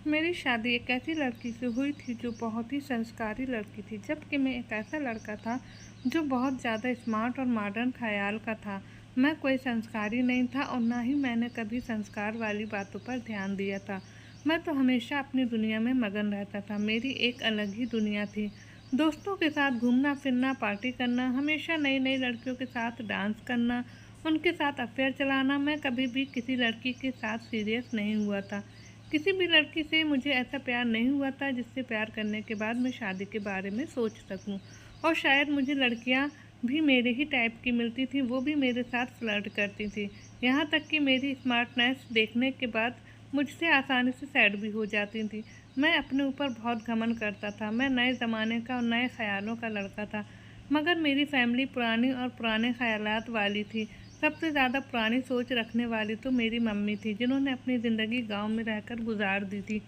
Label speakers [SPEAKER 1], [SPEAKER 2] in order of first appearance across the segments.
[SPEAKER 1] मेरी शादी एक ऐसी लड़की से हुई थी जो बहुत ही संस्कारी लड़की थी, जबकि मैं एक ऐसा लड़का था जो बहुत ज़्यादा स्मार्ट और मॉडर्न ख्याल का था। मैं कोई संस्कारी नहीं था और ना ही मैंने कभी संस्कार वाली बातों पर ध्यान दिया था। मैं तो हमेशा अपनी दुनिया में मगन रहता था। मेरी एक अलग ही दुनिया थी। दोस्तों के साथ घूमना फिरना, पार्टी करना, हमेशा नई नई लड़कियों के साथ डांस करना, उनके साथ अफेयर चलाना। मैं कभी भी किसी लड़की के साथ सीरियस नहीं हुआ था। किसी भी लड़की से मुझे ऐसा प्यार नहीं हुआ था जिससे प्यार करने के बाद मैं शादी के बारे में सोच सकूं। और शायद मुझे लड़कियां भी मेरे ही टाइप की मिलती थी, वो भी मेरे साथ फ्लर्ट करती थी। यहाँ तक कि मेरी स्मार्टनेस देखने के बाद मुझसे आसानी से सैड भी हो जाती थी। मैं अपने ऊपर बहुत घमंड करता था। मैं नए ज़माने का और नए ख्यालों का लड़का था। मगर मेरी फैमिली पुरानी और पुराने ख्यालात वाली थी। सबसे ज़्यादा पुरानी सोच रखने वाली तो मेरी मम्मी थी, जिन्होंने अपनी ज़िंदगी गांव में रहकर गुजार दी थी।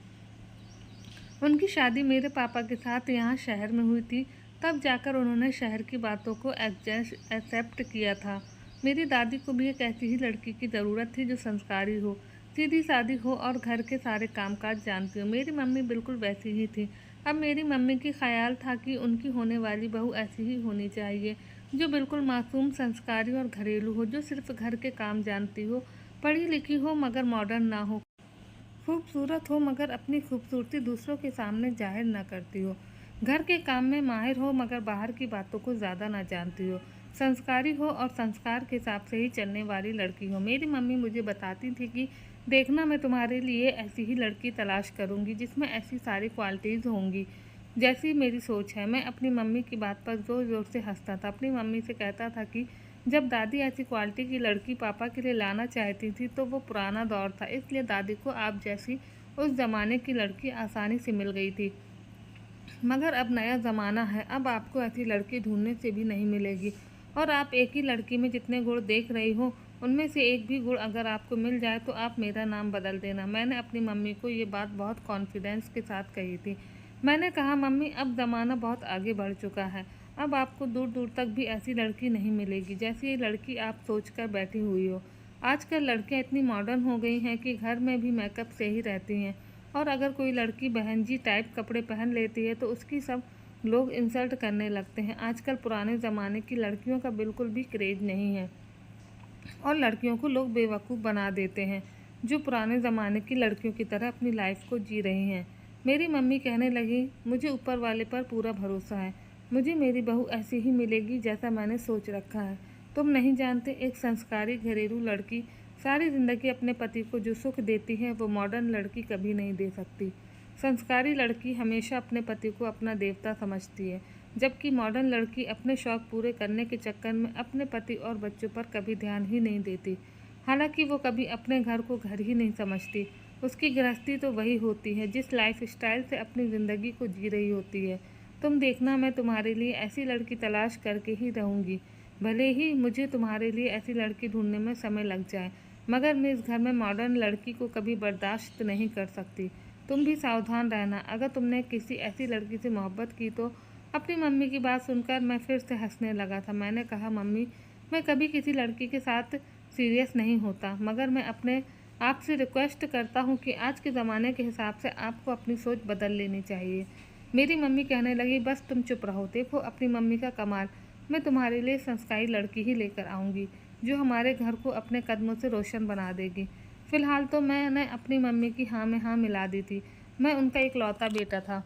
[SPEAKER 1] उनकी शादी मेरे पापा के साथ यहाँ शहर में हुई थी। तब जाकर उन्होंने शहर की बातों को एक्सेप्ट किया था। मेरी दादी को भी एक ऐसी ही लड़की की ज़रूरत थी जो संस्कारी हो, सीधी सादी हो और घर के सारे कामकाज जानती हो। मेरी मम्मी बिल्कुल वैसी ही थी। अब मेरी मम्मी की ख्याल था कि उनकी होने वाली बहू ऐसी ही होनी चाहिए, जो बिल्कुल मासूम, संस्कारी और घरेलू हो, जो सिर्फ घर के काम जानती हो, पढ़ी लिखी हो मगर मॉडर्न ना हो, खूबसूरत हो मगर अपनी खूबसूरती दूसरों के सामने जाहिर ना करती हो, घर के काम में माहिर हो मगर बाहर की बातों को ज़्यादा ना जानती हो, संस्कारी हो और संस्कार के हिसाब से ही चलने वाली लड़की हो। मेरी मम्मी मुझे बताती थी कि देखना, मैं तुम्हारे लिए ऐसी ही लड़की तलाश करूँगी जिसमें ऐसी सारी क्वालिटीज़ होंगी जैसी मेरी सोच है। मैं अपनी मम्मी की बात पर ज़ोर ज़ोर से हंसता था। अपनी मम्मी से कहता था कि जब दादी ऐसी क्वालिटी की लड़की पापा के लिए लाना चाहती थी तो वो पुराना दौर था, इसलिए दादी को आप जैसी उस ज़माने की लड़की आसानी से मिल गई थी। मगर अब नया ज़माना है, अब आपको ऐसी लड़की ढूंढने से भी नहीं मिलेगी। और आप एक ही लड़की में जितने गुण देख रही हो, उनमें से एक भी गुण अगर आपको मिल जाए तो आप मेरा नाम बदल देना। मैंने अपनी मम्मी को ये बात बहुत कॉन्फिडेंस के साथ कही थी। मैंने कहा, मम्मी अब ज़माना बहुत आगे बढ़ चुका है। अब आपको दूर दूर तक भी ऐसी लड़की नहीं मिलेगी जैसी ये लड़की आप सोच कर बैठी हुई हो। आजकल लड़कियां इतनी मॉडर्न हो गई हैं कि घर में भी मेकअप से ही रहती हैं। और अगर कोई लड़की बहन जी टाइप कपड़े पहन लेती है तो उसकी सब लोग इंसल्ट करने लगते हैं। आजकल पुराने ज़माने की लड़कियों का बिल्कुल भी क्रेज नहीं है और लड़कियों को लोग बेवकूफ़ बना देते हैं, जो पुराने ज़माने की लड़कियों की तरह अपनी लाइफ को जी रही हैं। मेरी मम्मी कहने लगी, मुझे ऊपर वाले पर पूरा भरोसा है। मुझे मेरी बहू ऐसी ही मिलेगी जैसा मैंने सोच रखा है। तुम नहीं जानते, एक संस्कारी घरेलू लड़की सारी ज़िंदगी अपने पति को जो सुख देती है वो मॉडर्न लड़की कभी नहीं दे सकती। संस्कारी लड़की हमेशा अपने पति को अपना देवता समझती है, जबकि मॉडर्न लड़की अपने शौक पूरे करने के चक्कर में अपने पति और बच्चों पर कभी ध्यान ही नहीं देती। हालांकि वो कभी अपने घर को घर ही नहीं समझती। उसकी गृहस्थी तो वही होती है जिस लाइफ स्टाइल से अपनी ज़िंदगी को जी रही होती है। तुम देखना, मैं तुम्हारे लिए ऐसी लड़की तलाश करके ही रहूँगी। भले ही मुझे तुम्हारे लिए ऐसी लड़की ढूंढने में समय लग जाए, मगर मैं इस घर में मॉडर्न लड़की को कभी बर्दाश्त नहीं कर सकती। तुम भी सावधान रहना, अगर तुमने किसी ऐसी लड़की से मोहब्बत की तो। अपनी मम्मी की बात सुनकर मैं फिर से हंसने लगा था। मैंने कहा, मम्मी, मैं कभी किसी लड़की के साथ सीरियस नहीं होता, मगर मैं अपने आप से रिक्वेस्ट करता हूँ कि आज के ज़माने के हिसाब से आपको अपनी सोच बदल लेनी चाहिए। मेरी मम्मी कहने लगी, बस तुम चुप रहो। देखो अपनी मम्मी का कमाल, मैं तुम्हारे लिए संस्कारी लड़की ही लेकर आऊँगी जो हमारे घर को अपने कदमों से रोशन बना देगी। फ़िलहाल तो मैंने अपनी मम्मी की हाँ में हाँ मिला दी थी। मैं उनका इकलौता बेटा था।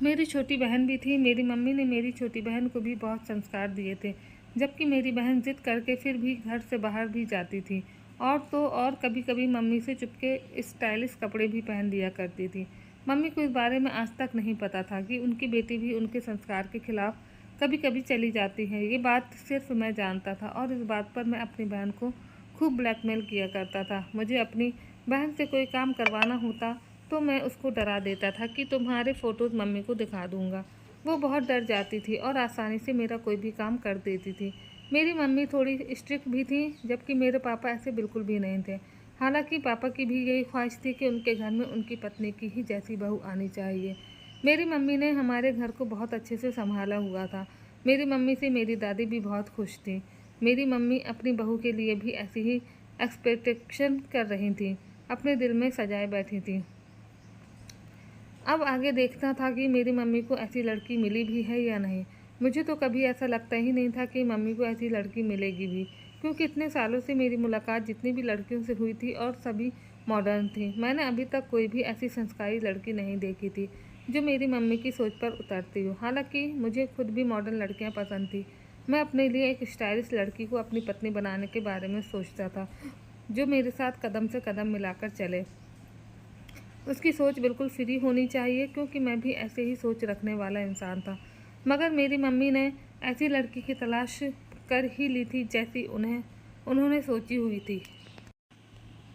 [SPEAKER 1] मेरी छोटी बहन भी थी। मेरी मम्मी ने मेरी छोटी बहन को भी बहुत संस्कार दिए थे, जबकि मेरी बहन ज़िद करके फिर भी घर से बाहर भी जाती थी। और तो और कभी कभी मम्मी से चुपके स्टाइलिश कपड़े भी पहन दिया करती थी। मम्मी को इस बारे में आज तक नहीं पता था कि उनकी बेटी भी उनके संस्कार के खिलाफ कभी कभी चली जाती है। ये बात सिर्फ मैं जानता था और इस बात पर मैं अपनी बहन को खूब ब्लैकमेल किया करता था। मुझे अपनी बहन से कोई काम करवाना होता तो मैं उसको डरा देता था कि तुम्हारे फ़ोटोज़ मम्मी को दिखा दूंगा। वो बहुत डर जाती थी और आसानी से मेरा कोई भी काम कर देती थी। मेरी मम्मी थोड़ी स्ट्रिक्ट भी थी, जबकि मेरे पापा ऐसे बिल्कुल भी नहीं थे। हालांकि पापा की भी यही ख्वाहिश थी कि उनके घर में उनकी पत्नी की ही जैसी बहू आनी चाहिए। मेरी मम्मी ने हमारे घर को बहुत अच्छे से संभाला हुआ था। मेरी मम्मी से मेरी दादी भी बहुत खुश थी। मेरी मम्मी अपनी बहू के लिए भी ऐसी ही एक्सपेक्टेशन कर रही थी, अपने दिल में सजाए बैठी थी। अब आगे देखना था कि मेरी मम्मी को ऐसी लड़की मिली भी है या नहीं। मुझे तो कभी ऐसा लगता ही नहीं था कि मम्मी को ऐसी लड़की मिलेगी भी, क्योंकि इतने सालों से मेरी मुलाकात जितनी भी लड़कियों से हुई थी और सभी मॉडर्न थी। मैंने अभी तक कोई भी ऐसी संस्कारी लड़की नहीं देखी थी जो मेरी मम्मी की सोच पर उतरती हो। हालांकि मुझे खुद भी मॉडर्न लड़कियां पसंद थी। मैं अपने लिए एक स्टाइलिश लड़की को अपनी पत्नी बनाने के बारे में सोचता था, जो मेरे साथ कदम से कदम मिलाकर चले। उसकी सोच बिल्कुल फ्री होनी चाहिए, क्योंकि मैं भी ऐसे ही सोच रखने वाला इंसान था। मगर मेरी मम्मी ने ऐसी लड़की की तलाश कर ही ली थी जैसी उन्होंने सोची हुई थी।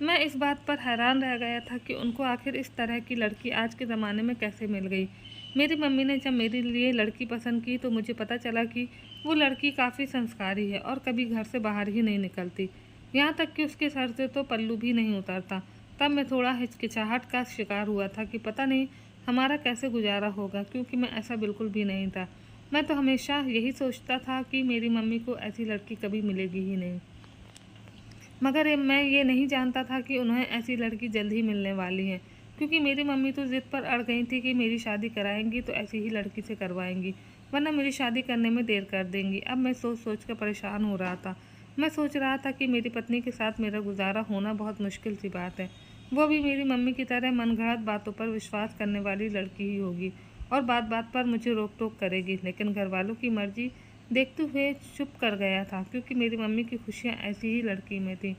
[SPEAKER 1] मैं इस बात पर हैरान रह गया था कि उनको आखिर इस तरह की लड़की आज के ज़माने में कैसे मिल गई। मेरी मम्मी ने जब मेरे लिए लड़की पसंद की तो मुझे पता चला कि वो लड़की काफ़ी संस्कारी है और कभी घर से बाहर ही नहीं निकलती। यहाँ तक कि उसके सर से तो पल्लू भी नहीं उतरता। तब मैं थोड़ा हिचकिचाहट का शिकार हुआ था कि पता नहीं हमारा कैसे गुजारा होगा, क्योंकि मैं ऐसा बिल्कुल भी नहीं था। मैं तो हमेशा यही सोचता था कि मेरी मम्मी को ऐसी लड़की कभी मिलेगी ही नहीं। मगर मैं ये नहीं जानता था कि उन्हें ऐसी लड़की जल्द ही मिलने वाली है, क्योंकि मेरी मम्मी तो ज़िद पर अड़ गई थी कि मेरी शादी कराएंगी तो ऐसी ही लड़की से करवाएंगी, वरना मेरी शादी करने में देर कर देंगी। अब मैं सोच सोच कर परेशान हो रहा था। मैं सोच रहा था कि मेरी पत्नी के साथ मेरा गुजारा होना बहुत मुश्किल सी बात है। वो भी मेरी मम्मी की तरह मनगढ़ंत बातों पर विश्वास करने वाली लड़की ही होगी और बात बात पर मुझे रोक टोक करेगी। लेकिन घर वालों की मर्जी देखते हुए चुप कर गया था, क्योंकि मेरी मम्मी की खुशियाँ ऐसी ही लड़की में थी।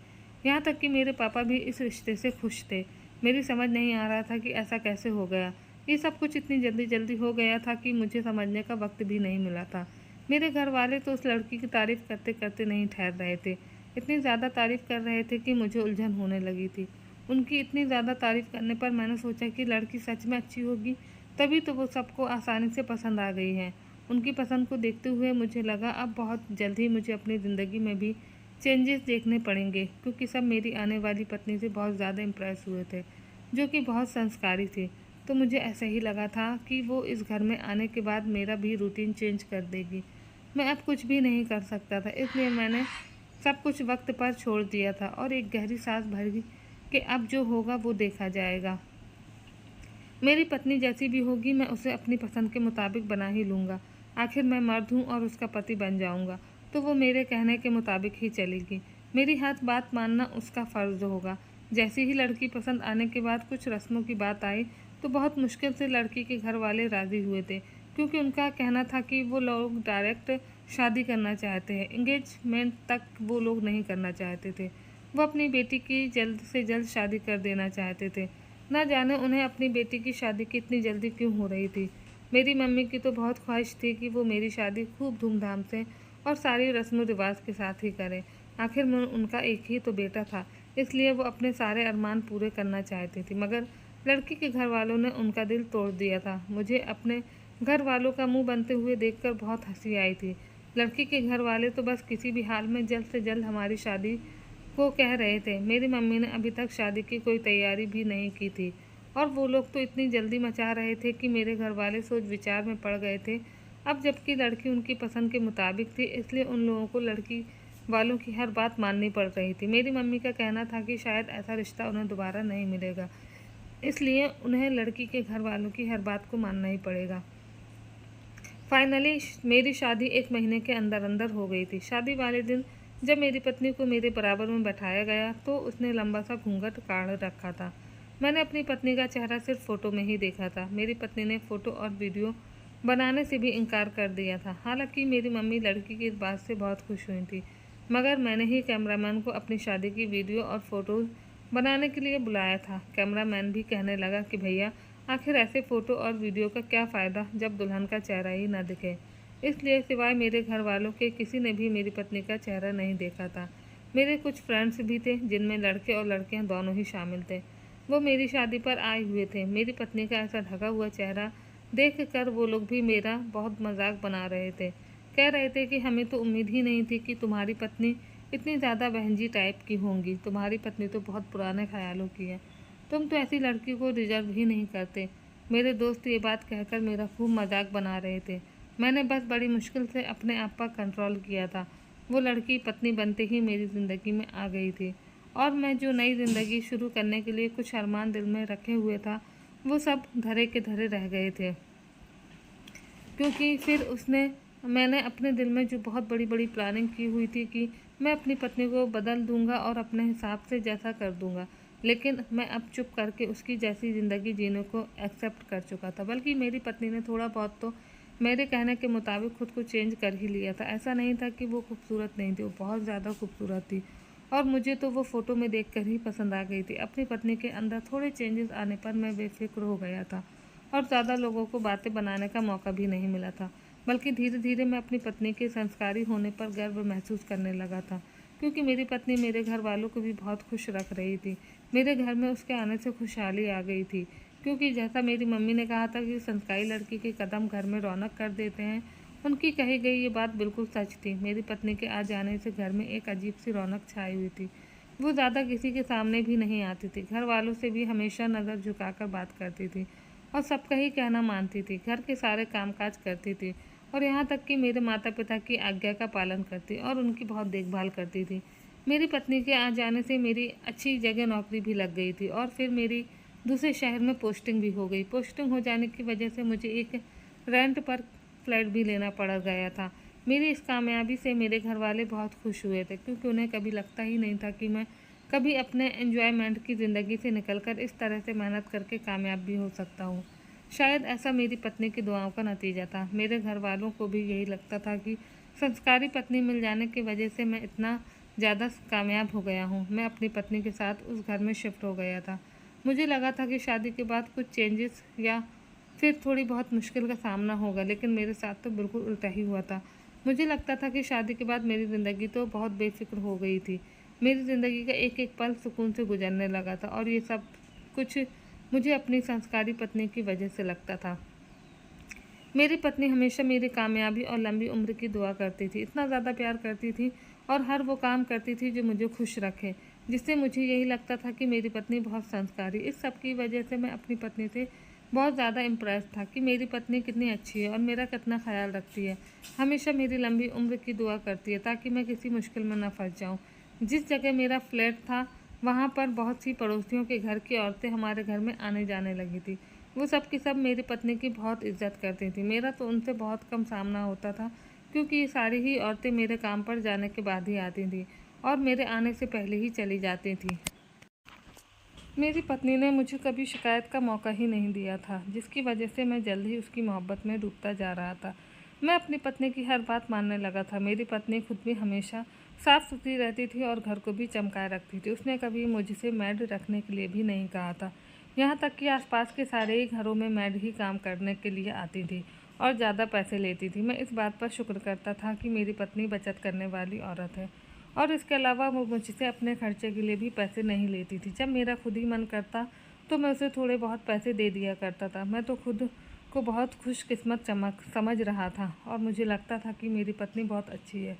[SPEAKER 1] यहाँ तक कि मेरे पापा भी इस रिश्ते से खुश थे। मेरी समझ नहीं आ रहा था कि ऐसा कैसे हो गया। ये सब कुछ इतनी जल्दी जल्दी हो गया था कि मुझे समझने का वक्त भी नहीं मिला था। मेरे घर वाले तो उस लड़की की तारीफ़ करते करते नहीं ठहर रहे थे। इतनी ज़्यादा तारीफ़ कर रहे थे कि मुझे उलझन होने लगी थी। उनकी इतनी ज़्यादा तारीफ़ करने पर मैंने सोचा कि लड़की सच में अच्छी होगी, तभी तो वो सबको आसानी से पसंद आ गई है। उनकी पसंद को देखते हुए मुझे लगा अब बहुत जल्द ही मुझे अपनी ज़िंदगी में भी चेंजेस देखने पड़ेंगे, क्योंकि सब मेरी आने वाली पत्नी से बहुत ज़्यादा इम्प्रेस हुए थे, जो कि बहुत संस्कारी थी। तो मुझे ऐसा ही लगा था कि वो इस घर में आने के बाद मेरा भी रूटीन चेंज कर देगी। मैं अब कुछ भी नहीं कर सकता था, इसलिए मैंने सब कुछ वक्त पर छोड़ दिया था और एक गहरी सांस भरी कि अब जो होगा वो देखा जाएगा। मेरी पत्नी जैसी भी होगी मैं उसे अपनी पसंद के मुताबिक बना ही लूँगा। आखिर मैं मर्द हूँ और उसका पति बन जाऊँगा, तो वो मेरे कहने के मुताबिक ही चलेगी। मेरी हर बात मानना उसका फ़र्ज़ होगा। जैसी ही लड़की पसंद आने के बाद कुछ रस्मों की बात आई तो बहुत मुश्किल से लड़की के घर वाले राज़ी हुए थे, क्योंकि उनका कहना था कि वो लोग डायरेक्ट शादी करना चाहते हैं, इंगेजमेंट तक वो लोग नहीं करना चाहते थे। वो अपनी बेटी की जल्द से जल्द शादी कर देना चाहते थे। ना जाने उन्हें अपनी बेटी की शादी की इतनी जल्दी क्यों हो रही थी। मेरी मम्मी की तो बहुत ख्वाहिश थी कि वो मेरी शादी खूब धूमधाम से और सारी रस्म रिवाज के साथ ही करें। आखिर में उनका एक ही तो बेटा था, इसलिए वो अपने सारे अरमान पूरे करना चाहती थी। मगर लड़की के घर वालों ने उनका दिल तोड़ दिया था। मुझे अपने घर वालों का मुंह बनते हुए देखकर बहुत हंसी आई थी। लड़की के घर वाले तो बस किसी भी हाल में जल्द से जल्द हमारी शादी को कह रहे थे। मेरी मम्मी ने अभी तक शादी की कोई तैयारी भी नहीं की थी और वो लोग तो इतनी जल्दी मचा रहे थे कि मेरे घर वाले सोच विचार में पड़ गए थे। अब जबकि लड़की उनकी पसंद के मुताबिक थी, इसलिए उन लोगों को लड़की वालों की हर बात माननी पड़ रही थी। मेरी मम्मी का कहना था कि शायद ऐसा रिश्ता उन्हें दोबारा नहीं मिलेगा, इसलिए उन्हें लड़की के घर वालों की हर बात को मानना ही पड़ेगा। फाइनली मेरी शादी 1 महीने के अंदर अंदर हो गई थी। शादी वाले दिन जब मेरी पत्नी को मेरे बराबर में बैठाया गया तो उसने लंबा सा घूंघट काढ़ रखा था। मैंने अपनी पत्नी का चेहरा सिर्फ फ़ोटो में ही देखा था। मेरी पत्नी ने फ़ोटो और वीडियो बनाने से भी इनकार कर दिया था। हालांकि मेरी मम्मी लड़की की इस बात से बहुत खुश हुई थी, मगर मैंने ही कैमरामैन को अपनी शादी की वीडियो और फ़ोटोज़ बनाने के लिए बुलाया था। कैमरामैन भी कहने लगा कि भैया आखिर ऐसे फ़ोटो और वीडियो का क्या फ़ायदा जब दुल्हन का चेहरा ही ना दिखे। इसलिए सिवाय मेरे घर वालों के किसी ने भी मेरी पत्नी का चेहरा नहीं देखा था। मेरे कुछ फ्रेंड्स भी थे जिनमें लड़के और लड़कियां दोनों ही शामिल थे। वो मेरी शादी पर आए हुए थे। मेरी पत्नी का ऐसा ढका हुआ चेहरा देख कर वो लोग भी मेरा बहुत मजाक बना रहे थे। कह रहे थे कि हमें तो उम्मीद ही नहीं थी कि तुम्हारी पत्नी इतनी ज़्यादा बहनजी टाइप की होंगी। तुम्हारी पत्नी तो बहुत पुराने ख्यालों की है, तुम तो ऐसी लड़की को डिजर्व ही नहीं करते। मेरे दोस्त ये बात कहकर मेरा खूब मजाक बना रहे थे। मैंने बस बड़ी मुश्किल से अपने आप पर कंट्रोल किया था। वो लड़की पत्नी बनते ही मेरी ज़िंदगी में आ गई थी और मैं जो नई ज़िंदगी शुरू करने के लिए कुछ अरमान दिल में रखे हुए था वो सब धरे के धरे रह गए थे, क्योंकि फिर मैंने अपने दिल में जो बहुत बड़ी बड़ी प्लानिंग की हुई थी कि मैं अपनी पत्नी को बदल दूंगा और अपने हिसाब से जैसा कर दूंगा, लेकिन मैं अब चुप करके उसकी जैसी ज़िंदगी जीने को एक्सेप्ट कर चुका था। बल्कि मेरी पत्नी ने थोड़ा बहुत तो मेरे कहने के मुताबिक खुद को चेंज कर ही लिया था। ऐसा नहीं था कि वो खूबसूरत नहीं थी, वो बहुत ज़्यादा खूबसूरत थी और मुझे तो वो फ़ोटो में देख कर ही पसंद आ गई थी। अपनी पत्नी के अंदर थोड़े चेंजेस आने पर मैं बेफिक्र हो गया था और ज़्यादा लोगों को बातें बनाने का मौका भी नहीं मिला था। बल्कि धीरे धीरे मैं अपनी पत्नी के संस्कारी होने पर गर्व महसूस करने लगा था, क्योंकि मेरी पत्नी मेरे घर वालों को भी बहुत खुश रख रही थी। मेरे घर में उसके आने से खुशहाली आ गई थी, क्योंकि जैसा मेरी मम्मी ने कहा था कि संस्कारी लड़की के कदम घर में रौनक कर देते हैं, उनकी कही गई ये बात बिल्कुल सच थी। मेरी पत्नी के आ जाने से घर में एक अजीब सी रौनक छाई हुई थी। वो ज़्यादा किसी के सामने भी नहीं आती थी, घर वालों से भी हमेशा नज़र झुकाकर बात करती थी और सबका ही कहना मानती थी, घर के सारे कामकाज करती थी और यहाँ तक कि मेरे माता पिता की आज्ञा का पालन करती और उनकी बहुत देखभाल करती थी। मेरी पत्नी के आ जाने से मेरी अच्छी जगह नौकरी भी लग गई थी और फिर मेरी दूसरे शहर में पोस्टिंग भी हो गई। पोस्टिंग हो जाने की वजह से मुझे एक रेंट पर फ्लैट भी लेना पड़ गया था। मेरी इस कामयाबी से मेरे घर वाले बहुत खुश हुए थे, क्योंकि उन्हें कभी लगता ही नहीं था कि मैं कभी अपने एन्जॉयमेंट की ज़िंदगी से निकलकर इस तरह से मेहनत करके कामयाब भी हो सकता हूँ। शायद ऐसा मेरी पत्नी की दुआओं का नतीजा था। मेरे घर वालों को भी यही लगता था कि संस्कारी पत्नी मिल जाने की वजह से मैं इतना ज़्यादा कामयाब हो गया हूँ। मैं अपनी पत्नी के साथ उस घर में शिफ्ट हो गया था। मुझे लगा था कि शादी के बाद कुछ चेंजेस या फिर थोड़ी बहुत मुश्किल का सामना होगा, लेकिन मेरे साथ तो बिल्कुल उल्टा ही हुआ था। मुझे लगता था कि शादी के बाद मेरी ज़िंदगी तो बहुत बेफिक्र हो गई थी। मेरी ज़िंदगी का एक एक पल सुकून से गुजरने लगा था और ये सब कुछ मुझे अपनी संस्कारी पत्नी की वजह से लगता था। मेरी पत्नी हमेशा मेरी कामयाबी और लंबी उम्र की दुआ करती थी, इतना ज़्यादा प्यार करती थी और हर वो काम करती थी जो मुझे खुश रखे, जिससे मुझे यही लगता था कि मेरी पत्नी बहुत संस्कारी। इस सब की वजह से मैं अपनी पत्नी से बहुत ज़्यादा इम्प्रेस था कि मेरी पत्नी कितनी अच्छी है और मेरा कितना ख्याल रखती है। हमेशा मेरी लंबी उम्र की दुआ करती है ताकि मैं किसी मुश्किल में न फंस जाऊँ। जिस जगह मेरा फ्लैट था वहाँ पर बहुत सी पड़ोसियों के घर की औरतें हमारे घर में आने जाने लगी थी। वो सब की सब मेरी पत्नी की बहुत इज्जत करती थी। मेरा तो उनसे बहुत कम सामना होता था, क्योंकि ये सारी ही औरतें मेरे काम पर जाने के बाद ही आती थीं और मेरे आने से पहले ही चली जाती थीं। मेरी पत्नी ने मुझे कभी शिकायत का मौका ही नहीं दिया था, जिसकी वजह से मैं जल्द ही उसकी मोहब्बत में डूबता जा रहा था। मैं अपनी पत्नी की हर बात मानने लगा था। मेरी पत्नी खुद भी हमेशा साफ़ सुथरी रहती थी और घर को भी चमकाए रखती थी। उसने कभी मुझसे मैड रखने के लिए भी नहीं कहा था। यहाँ तक कि आसपास के सारे ही घरों में मैड ही काम करने के लिए आती थी और ज़्यादा पैसे लेती थी। मैं इस बात पर शुक्र करता था कि मेरी पत्नी बचत करने वाली औरत है और इसके अलावा वो मुझसे अपने खर्चे के लिए भी पैसे नहीं लेती थी। जब मेरा खुद ही मन करता तो मैं उसे थोड़े बहुत पैसे दे दिया करता था। मैं तो खुद को बहुत खुशकिस्मत समझ रहा था और मुझे लगता था कि मेरी पत्नी बहुत अच्छी है।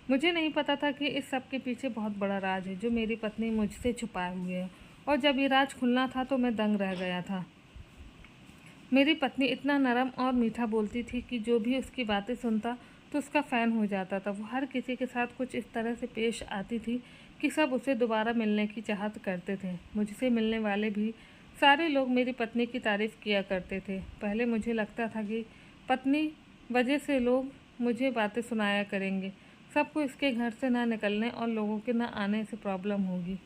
[SPEAKER 1] मुझे नहीं पता था कि इस सब के पीछे बहुत बड़ा राज है जो मेरी पत्नी मुझसे छुपाए हुए है, और जब ये राज खुलना था तो मैं दंग रह गया था। मेरी पत्नी इतना नरम और मीठा बोलती थी कि जो भी उसकी बातें सुनता तो उसका फ़ैन हो जाता था। वो हर किसी के साथ कुछ इस तरह से पेश आती थी कि सब उसे दोबारा मिलने की चाहत करते थे। मुझसे मिलने वाले भी सारे लोग मेरी पत्नी की तारीफ़ किया करते थे। पहले मुझे लगता था कि पत्नी वजह से लोग मुझे बातें सुनाया करेंगे, सबको इसके घर से ना निकलने और लोगों के ना आने से प्रॉब्लम होगी,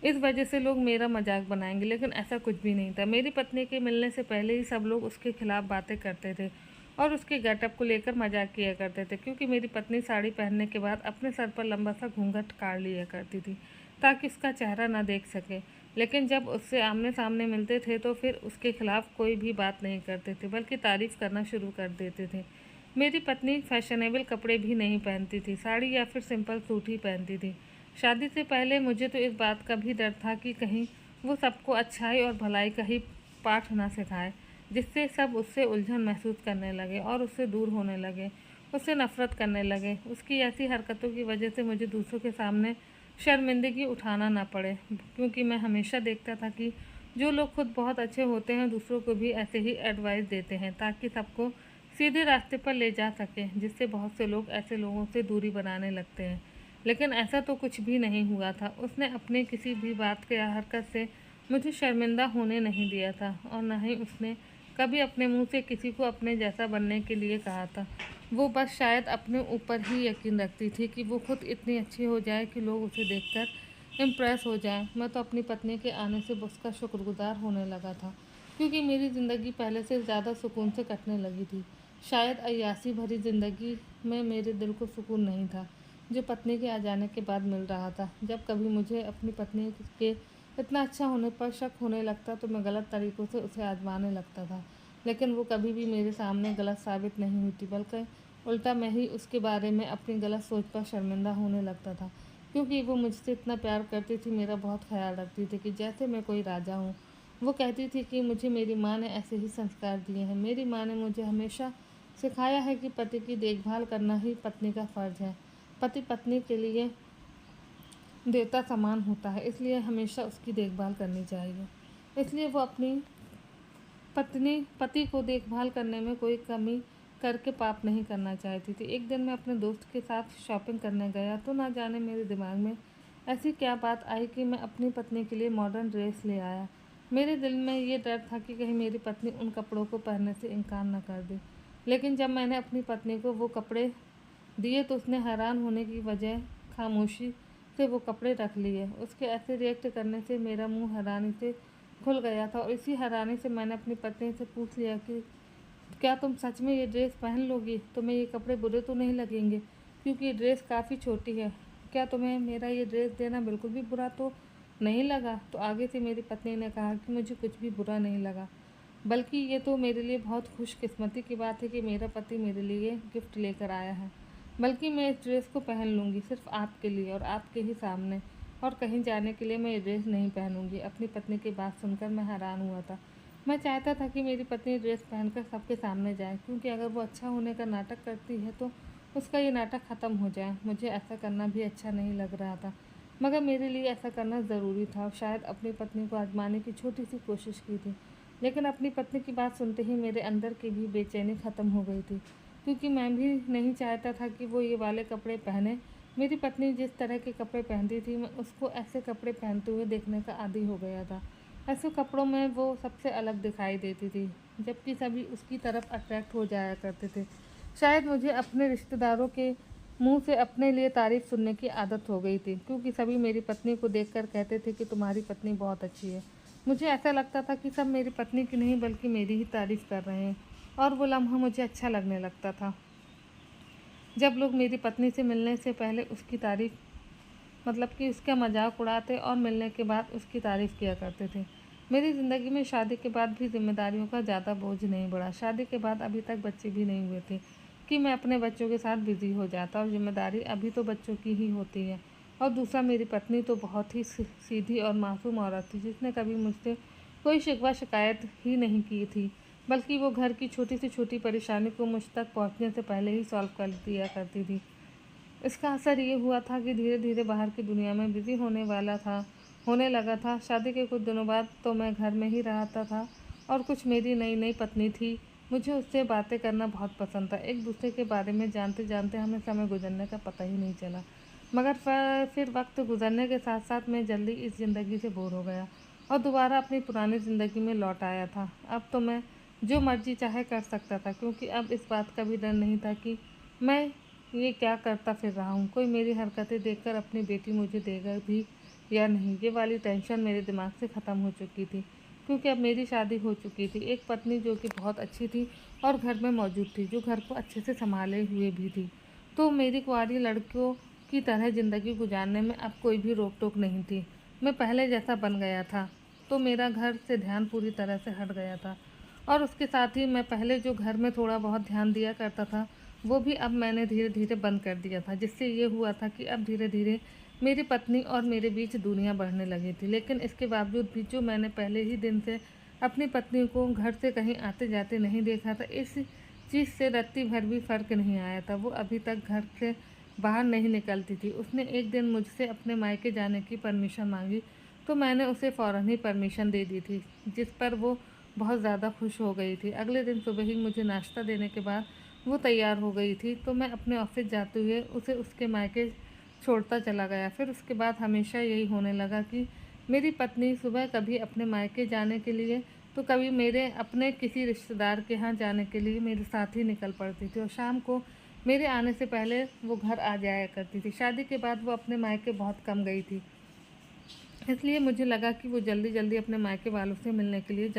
[SPEAKER 1] इस वजह से लोग मेरा मजाक बनाएंगे, लेकिन ऐसा कुछ भी नहीं था। मेरी पत्नी के मिलने से पहले ही सब लोग उसके खिलाफ़ बातें करते थे और उसके गेटअप को लेकर मजाक किया करते थे, क्योंकि मेरी पत्नी साड़ी पहनने के बाद अपने सर पर लंबा सा घूंघट काट लिया करती थी ताकि उसका चेहरा ना देख सके। लेकिन जब उससे आमने सामने मिलते थे तो फिर उसके खिलाफ़ कोई भी बात नहीं करते थे, बल्कि तारीफ़ करना शुरू कर देते थे। मेरी पत्नी फैशनेबल कपड़े भी नहीं पहनती थी, साड़ी या फिर सिंपल सूट ही पहनती थी। शादी से पहले मुझे तो इस बात का भी डर था कि कहीं वो सबको अच्छाई और भलाई का ही पाठ ना सिखाए, जिससे सब उससे उलझन महसूस करने लगे और उससे दूर होने लगे, उससे नफ़रत करने लगे। उसकी ऐसी हरकतों की वजह से मुझे दूसरों के सामने शर्मिंदगी उठाना ना पड़े, क्योंकि मैं हमेशा देखता था कि जो लोग खुद बहुत अच्छे होते हैं दूसरों को भी ऐसे ही एडवाइस देते हैं ताकि सबको सीधे रास्ते पर ले जा सकें, जिससे बहुत से लोग ऐसे लोगों से दूरी बनाने लगते हैं। लेकिन ऐसा तो कुछ भी नहीं हुआ था। उसने अपने किसी भी बात के या हरकत से मुझे शर्मिंदा होने नहीं दिया था और न ही उसने कभी अपने मुंह से किसी को अपने जैसा बनने के लिए कहा था। वो बस शायद अपने ऊपर ही यकीन रखती थी कि वो खुद इतनी अच्छी हो जाए कि लोग उसे देखकर इम्प्रेस हो जाएं। मैं तो अपनी पत्नी के आने से उसका शुक्रगुजार होने लगा था, क्योंकि मेरी ज़िंदगी पहले से ज़्यादा सुकून से कटने लगी थी। शायद अय्यासी भरी ज़िंदगी में मेरे दिल को सुकून नहीं था जो पत्नी के आ जाने के बाद मिल रहा था। जब कभी मुझे अपनी पत्नी के इतना अच्छा होने पर शक होने लगता तो मैं गलत तरीक़ों से उसे आजमाने लगता था, लेकिन वो कभी भी मेरे सामने गलत साबित नहीं हुई थी, बल्कि उल्टा मैं ही उसके बारे में अपनी गलत सोच पर शर्मिंदा होने लगता था, क्योंकि वो मुझसे इतना प्यार करती थी, मेरा बहुत ख्याल रखती थी कि जैसे मैं कोई राजा हूँ। वो कहती थी कि मुझे मेरी माँ ने ऐसे ही संस्कार दिए हैं। मेरी माँ ने मुझे हमेशा सिखाया है कि पति की देखभाल करना ही पत्नी का फ़र्ज़ है। पति पत्नी के लिए देवता समान होता है, इसलिए हमेशा उसकी देखभाल करनी चाहिए। इसलिए वो अपनी पति को देखभाल करने में कोई कमी करके पाप नहीं करना चाहती थी। एक दिन मैं अपने दोस्त के साथ शॉपिंग करने गया तो ना जाने मेरे दिमाग में ऐसी क्या बात आई कि मैं अपनी पत्नी के लिए मॉडर्न ड्रेस ले आया। मेरे दिल में ये डर था कि कहीं मेरी पत्नी उन कपड़ों को पहनने से इनकार न कर दे, लेकिन जब मैंने अपनी पत्नी को वो कपड़े दिए तो उसने हैरान होने की बजाय खामोशी से वो कपड़े रख लिए। उसके ऐसे रिएक्ट करने से मेरा मुंह हैरानी से खुल गया था और इसी हैरानी से मैंने अपनी पत्नी से पूछ लिया कि क्या तुम सच में ये ड्रेस पहन लोगी? तुम्हें ये कपड़े बुरे तो नहीं लगेंगे? क्योंकि ये ड्रेस काफ़ी छोटी है। क्या तुम्हें मेरा ये ड्रेस देना बिल्कुल भी बुरा तो नहीं लगा? तो आगे से मेरी पत्नी ने कहा कि मुझे कुछ भी बुरा नहीं लगा, बल्कि ये तो मेरे लिए बहुत खुशकिस्मती की बात है कि मेरा पति मेरे लिए गिफ्ट लेकर आया है। बल्कि मैं इस ड्रेस को पहन लूँगी सिर्फ आपके लिए और आपके ही सामने, और कहीं जाने के लिए मैं ये ड्रेस नहीं पहनूंगी। अपनी पत्नी की बात सुनकर मैं हैरान हुआ था। मैं चाहता था कि मेरी पत्नी ड्रेस पहनकर सबके सामने जाए, क्योंकि अगर वो अच्छा होने का नाटक करती है तो उसका ये नाटक ख़त्म हो जाए। मुझे ऐसा करना भी अच्छा नहीं लग रहा था, मगर मेरे लिए ऐसा करना ज़रूरी था और शायद अपनी पत्नी को आजमाने की छोटी सी कोशिश की थी। लेकिन अपनी पत्नी की बात सुनते ही मेरे अंदर की भी बेचैनी ख़त्म हो गई थी, क्योंकि मैं भी नहीं चाहता था कि वो ये वाले कपड़े पहने। मेरी पत्नी जिस तरह के कपड़े पहनती थी मैं उसको ऐसे कपड़े पहनते हुए देखने का आदी हो गया था। ऐसे कपड़ों में वो सबसे अलग दिखाई देती थी, जबकि सभी उसकी तरफ अट्रैक्ट हो जाया करते थे। शायद मुझे अपने रिश्तेदारों के मुंह से अपने लिए तारीफ़ सुनने की आदत हो गई थी, क्योंकि सभी मेरी पत्नी को देखकर कहते थे कि तुम्हारी पत्नी बहुत अच्छी है। मुझे ऐसा लगता था कि सब मेरी पत्नी की नहीं बल्कि मेरी ही तारीफ़ कर रहे हैं, और वो लम्हा मुझे अच्छा लगने लगता था जब लोग मेरी पत्नी से मिलने से पहले उसकी तारीफ़ मतलब कि उसका मजाक उड़ाते और मिलने के बाद उसकी तारीफ़ किया करते थे। मेरी ज़िंदगी में शादी के बाद भी जिम्मेदारियों का ज़्यादा बोझ नहीं बढ़ा। शादी के बाद अभी तक बच्चे भी नहीं हुए थे कि मैं अपने बच्चों के साथ बिज़ी हो जाता, और जिम्मेदारी अभी तो बच्चों की ही होती है। और दूसरा, मेरी पत्नी तो बहुत ही सीधी और मासूम औरत थी, जिसने कभी मुझसे कोई शिकवा शिकायत ही नहीं की थी, बल्कि वो घर की छोटी से छोटी परेशानी को मुझ तक पहुंचने से पहले ही सॉल्व कर दिया करती थी। इसका असर ये हुआ था कि धीरे धीरे बाहर की दुनिया में बिज़ी होने लगा था। शादी के कुछ दिनों बाद तो मैं घर में ही रहता था, और कुछ मेरी नई नई पत्नी थी। मुझे उससे बातें करना बहुत पसंद था। एक दूसरे के बारे में जानते जानते हमें समय गुजरने का पता ही नहीं चला। मगर फिर वक्त गुजरने के साथ साथ मैं जल्दी इस ज़िंदगी से बोर हो गया और दोबारा अपनी पुरानी ज़िंदगी में लौट आया था। अब तो मैं जो मर्जी चाहे कर सकता था, क्योंकि अब इस बात का भी डर नहीं था कि मैं ये क्या करता फिर रहा हूँ। कोई मेरी हरकतें देखकर अपनी बेटी मुझे देगा भी या नहीं, ये वाली टेंशन मेरे दिमाग से ख़त्म हो चुकी थी, क्योंकि अब मेरी शादी हो चुकी थी। एक पत्नी जो कि बहुत अच्छी थी और घर में मौजूद थी, जो घर को अच्छे से संभाले हुए भी थी। तो मेरी कुंवारी लड़कियों की तरह ज़िंदगी गुजारने में अब कोई भी रोक टोक नहीं थी। मैं पहले जैसा बन गया था, तो मेरा घर से ध्यान पूरी तरह से हट गया था, और उसके साथ ही मैं पहले जो घर में थोड़ा बहुत ध्यान दिया करता था वो भी अब मैंने धीरे धीरे बंद कर दिया था। जिससे ये हुआ था कि अब धीरे धीरे मेरी पत्नी और मेरे बीच दूरियां बढ़ने लगी थी। लेकिन इसके बावजूद भी जो मैंने पहले ही दिन से अपनी पत्नी को घर से कहीं आते जाते नहीं देखा था, इस चीज़ से रत्ती भर भी फ़र्क नहीं आया था। वो अभी तक घर से बाहर नहीं निकलती थी। उसने एक दिन मुझसे अपने मायके जाने की परमिशन मांगी, तो मैंने उसे फ़ौरन ही परमिशन दे दी थी, जिस पर वो बहुत ज़्यादा खुश हो गई थी। अगले दिन सुबह ही मुझे नाश्ता देने के बाद वो तैयार हो गई थी, तो मैं अपने ऑफिस जाते हुए उसे उसके मायके छोड़ता चला गया। फिर उसके बाद हमेशा यही होने लगा कि मेरी पत्नी सुबह कभी अपने मायके जाने के लिए तो कभी मेरे अपने किसी रिश्तेदार के यहाँ जाने के लिए मेरे साथ ही निकल पड़ती थी और शाम को मेरे आने से पहले वो घर आ जाया करती थी। शादी के बाद वो अपने मायके बहुत कम गई थी, इसलिए मुझे लगा कि वो जल्दी जल्दी अपने मायके वालों से मिलने के लिए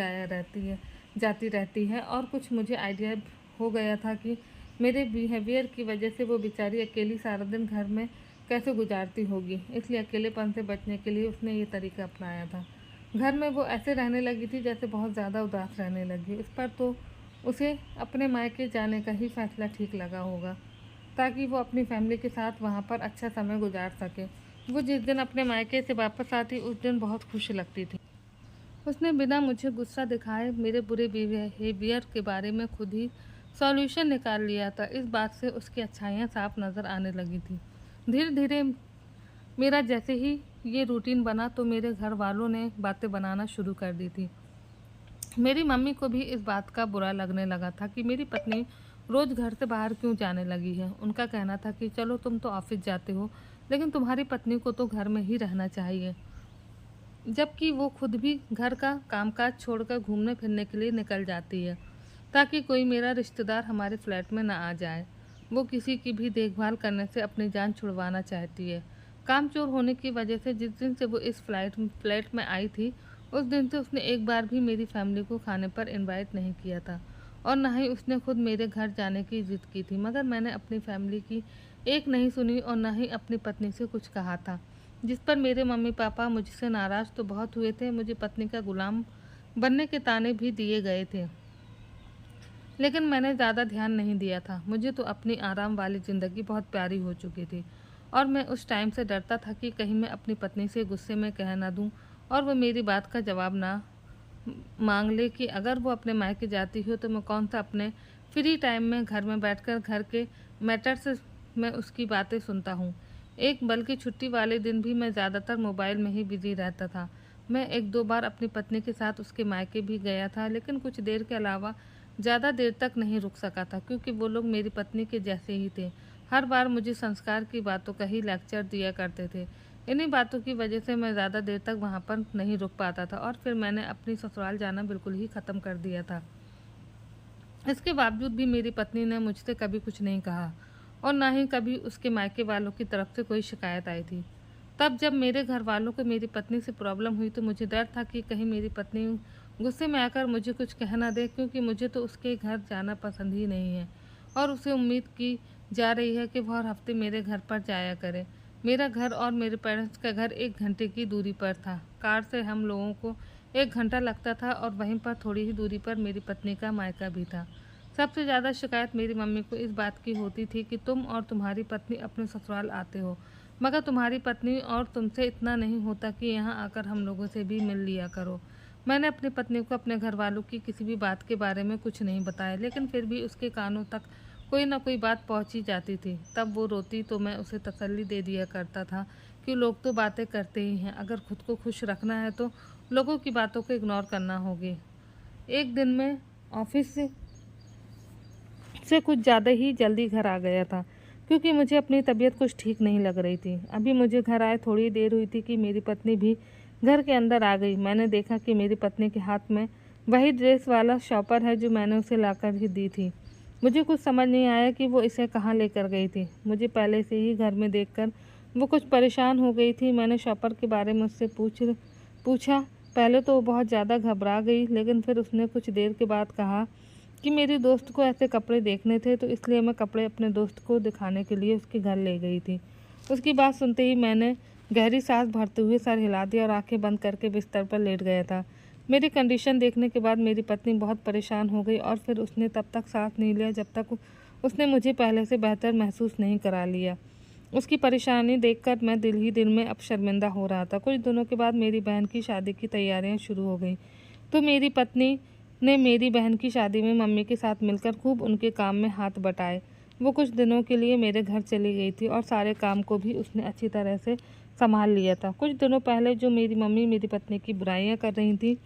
[SPEAKER 1] जाती रहती है और कुछ मुझे आइडिया हो गया था कि मेरे बिहेवियर की वजह से वो बेचारी अकेली सारा दिन घर में कैसे गुजारती होगी। इसलिए अकेलेपन से बचने के लिए उसने ये तरीका अपनाया था। घर में वो ऐसे रहने लगी थी जैसे बहुत ज़्यादा उदास रहने लगी। इस पर तो उसे अपने मायके जाने का ही फैसला ठीक लगा होगा, ताकि वो अपनी फैमिली के साथ वहाँ पर अच्छा समय गुजार सके। वो जिस दिन अपने मायके से वापस आती उस दिन बहुत खुश लगती थी। उसने बिना मुझे गुस्सा दिखाए मेरे बुरे बिहेवियर के बारे में खुद ही सॉल्यूशन निकाल लिया था। इस बात से उसकी अच्छाइयाँ साफ नज़र आने लगी थी। धीरे धीरे मेरा जैसे ही ये रूटीन बना तो मेरे घर वालों ने बातें बनाना शुरू कर दी थी। मेरी मम्मी को भी इस बात का बुरा लगने लगा था कि मेरी पत्नी रोज़ घर से बाहर क्यों जाने लगी है। उनका कहना था कि चलो तुम तो ऑफिस जाते हो, लेकिन तुम्हारी पत्नी को तो घर में ही रहना चाहिए, जबकि वो खुद भी घर का कामकाज छोड़कर घूमने फिरने के लिए निकल जाती है, ताकि कोई मेरा रिश्तेदार हमारे फ्लैट में ना आ जाए। वो किसी की भी देखभाल करने से अपनी जान छुड़वाना चाहती है। कामचोर होने की वजह से जिस दिन से वो इस फ्लैट में आई थी उस दिन से उसने एक बार भी मेरी फैमिली को खाने पर इनवाइट नहीं किया था और ना ही उसने खुद मेरे घर जाने की जिद की थी। मगर मैंने अपनी फैमिली की एक नहीं सुनी और ना ही अपनी पत्नी से कुछ कहा था, जिस पर मेरे मम्मी पापा मुझसे नाराज़ तो बहुत हुए थे। मुझे पत्नी का गुलाम बनने के ताने भी दिए गए थे, लेकिन मैंने ज़्यादा ध्यान नहीं दिया था। मुझे तो अपनी आराम वाली ज़िंदगी बहुत प्यारी हो चुकी थी और मैं उस टाइम से डरता था कि कहीं मैं अपनी पत्नी से गुस्से में कह ना दूं और वो मेरी बात का जवाब ना मांग ले कि अगर वो अपने मायके जाती हो तो मैं कौन सा अपने फ्री टाइम में घर में बैठकर घर के मैटर्स में उसकी बातें सुनता हूँ। बल्कि छुट्टी वाले दिन भी मैं ज़्यादातर मोबाइल में ही बिजी रहता था। मैं एक दो बार अपनी पत्नी के साथ उसके मायके भी गया था, लेकिन कुछ देर के अलावा ज़्यादा देर तक नहीं रुक सका था, क्योंकि वो लोग मेरी पत्नी के जैसे ही थे। हर बार मुझे संस्कार की बातों का ही लेक्चर दिया करते थे। इन्हीं बातों की वजह से मैं ज़्यादा देर तक वहाँ पर नहीं रुक पाता था और फिर मैंने अपनी ससुराल जाना बिल्कुल ही ख़त्म कर दिया था। इसके बावजूद भी मेरी पत्नी ने मुझसे कभी कुछ नहीं कहा और ना ही कभी उसके मायके वालों की तरफ से कोई शिकायत आई थी। तब जब मेरे घर वालों को मेरी पत्नी से प्रॉब्लम हुई तो मुझे डर था कि कहीं मेरी पत्नी गुस्से में आकर मुझे कुछ कह ना दे, क्योंकि मुझे तो उसके घर जाना पसंद ही नहीं है और उसे उम्मीद की जा रही है कि वह हर हफ्ते मेरे घर पर जाया करे। मेरा घर और मेरे पेरेंट्स का घर 1 घंटे की दूरी पर था। कार से हम लोगों को 1 घंटा लगता था और वहीं पर थोड़ी ही दूरी पर मेरी पत्नी का मायका भी था। सबसे ज़्यादा शिकायत मेरी मम्मी को इस बात की होती थी कि तुम और तुम्हारी पत्नी अपने ससुराल आते हो, मगर तुम्हारी पत्नी और तुमसे इतना नहीं होता कि यहाँ आकर हम लोगों से भी मिल लिया करो। मैंने अपनी पत्नी को अपने घर वालों की किसी भी बात के बारे में कुछ नहीं बताया, लेकिन फिर भी उसके कानों तक कोई ना कोई बात पहुंच ही जाती थी। तब वो रोती तो मैं उसे तसल्ली दे दिया करता था कि लोग तो बातें करते ही हैं, अगर खुद को खुश रखना है तो लोगों की बातों को इग्नोर करना होगी। एक दिन मैं ऑफिस से कुछ ज़्यादा ही जल्दी घर आ गया था, क्योंकि मुझे अपनी तबीयत कुछ ठीक नहीं लग रही थी। अभी मुझे घर आए थोड़ी देर हुई थी कि मेरी पत्नी भी घर के अंदर आ गई। मैंने देखा कि मेरी पत्नी के हाथ में वही ड्रेस वाला शॉपर है जो मैंने उसे लाकर ही दी थी। मुझे कुछ समझ नहीं आया कि वो इसे कहाँ लेकर गई थी। मुझे पहले से ही घर में देखकर वो कुछ परेशान हो गई थी। मैंने शॉपर के बारे में उससे पूछा। पहले तो वो बहुत ज़्यादा घबरा गई, लेकिन फिर उसने कुछ देर के बाद कहा कि मेरी दोस्त को ऐसे कपड़े देखने थे, तो इसलिए मैं कपड़े अपने दोस्त को दिखाने के लिए उसके घर ले गई थी। उसकी बात सुनते ही मैंने गहरी सांस भरते हुए सर हिला दिया और आंखें बंद करके बिस्तर पर लेट गया था। मेरी कंडीशन देखने के बाद मेरी पत्नी बहुत परेशान हो गई और फिर उसने तब तक सांस नहीं लिया जब तक उसने मुझे पहले से बेहतर महसूस नहीं करा लिया। उसकी परेशानी देखकर मैं दिल ही दिल में अब शर्मिंदा हो रहा था। कुछ दिनों के बाद मेरी बहन की शादी की तैयारियां शुरू हो गई, तो मेरी पत्नी ने मेरी बहन की शादी में मम्मी के साथ मिलकर खूब उनके काम में हाथ बटाए। वो कुछ दिनों के लिए मेरे घर चली गई थी और सारे काम को भी उसने अच्छी तरह से संभाल लिया था। कुछ दिनों पहले जो मेरी मम्मी मेरी पत्नी की बुराइयां कर रही थी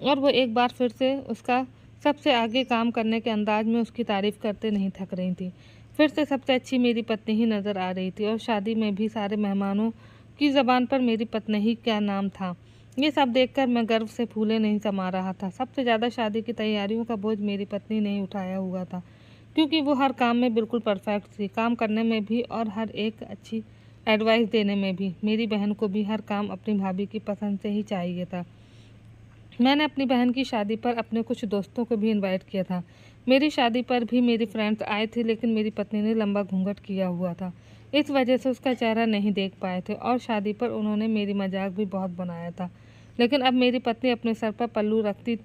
[SPEAKER 1] और वो एक बार फिर से उसका सबसे आगे काम करने के अंदाज में उसकी तारीफ़ करते नहीं थक रही थी। फिर से सबसे अच्छी मेरी पत्नी ही नज़र आ रही थी और शादी में भी सारे मेहमानों की ज़बान पर मेरी पत्नी ही क्या नाम था। ये सब देखकर मैं गर्व से फूले नहीं समा रहा था। सबसे ज़्यादा शादी की तैयारियों का बोझ मेरी पत्नी ने ही उठाया हुआ था, क्योंकि वो हर काम में बिल्कुल परफेक्ट थी, काम करने में भी और हर एक अच्छी एडवाइस देने में भी। मेरी बहन को भी हर काम अपनी भाभी की पसंद से ही चाहिए था। मैंने अपनी बहन की शादी पर अपने कुछ दोस्तों को भी इनवाइट किया था। मेरी शादी पर भी मेरी फ्रेंड्स आए थे, लेकिन मेरी पत्नी ने लंबा घूंघट किया हुआ था। इस वजह से उसका चेहरा नहीं देख पाए थे और शादी पर उन्होंने मेरी मजाक भी बहुत बनाया था। लेकिन अब मेरी पत्नी अपने सर पर पल्लू रखती